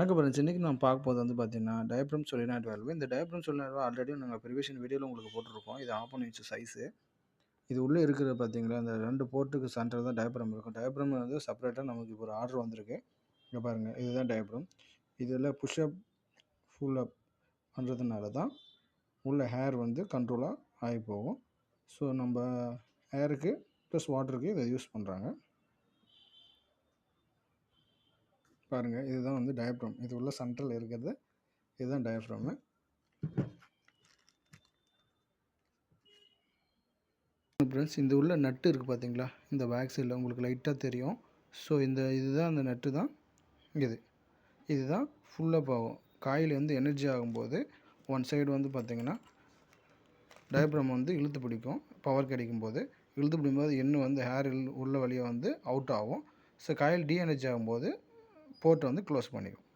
வணக்கம் ஃப்ரெண்ட்ஸ். இன்னைக்கு நம்ம பார்க்க போறது வந்து பார்த்தீங்கன்னா, டயப்ரம் சொலினாய்டு வால்வு. இந்த டயப்ரம் சொலினாய்டு வால்வு ஆல்ரெடி நாங்க ப்ரீவியஸ் வீடியோல உங்களுக்கு போட்டுருக்கோம். இது 1/2 இன்ச் சைஸு. இது உள்ள இருக்கிறது பார்த்தீங்களா, அந்த 2 போர்ட்டுக்கு சென்டர்ல தான் டயப்ரம் இருக்கும். டயப்ரம் வந்து செப்பரேட்டா நமக்கு இப்போ ஒரு ஆர்டர் வந்திருக்கு. இங்க பாருங்க. இதுதான் டயப்ரம். இதில புஷ் அப், புல் அப் பண்றதுனால தான் உள்ள ஏர் வந்து கண்ட்ரோலா ஆகி போகும். ஸோ நம்ப ஏருக்கு ப்ளஸ் வாட்டருக்கு இத யூஸ் பண்றாங்க. பாருங்க. இதுதான் வந்து டயப்ரம். இது உள்ள சென்டர்ல இருக்கிறது. இதுதான் டயப்ரமு. ஃப்ரெண்ட்ஸ், இந்த உள்ள நட்டு இருக்குது பார்த்தீங்களா, இந்த பேக் சைடில் உங்களுக்கு லைட்டாக தெரியும். ஸோ இதுதான் அந்த நட்டு தான் இது. இதுதான் ஃபுல்லப் ஆகும். காயில் வந்து எனர்ஜி ஆகும்போது ஒன் சைடு வந்து பார்த்தீங்கன்னா டயப்ரம் வந்து இழுத்து பிடிக்கும். பவர் கிடைக்கும்போது இழுத்து பிடிக்கும்போது எண்ணெய் வந்து ஹேர் உள்ள வழியாக வந்து அவுட் ஆகும். ஸோ காயில் டீ எனர்ஜி ஆகும்போது போர்ட் வந்து க்ளோஸ் பண்ணிக்கும்.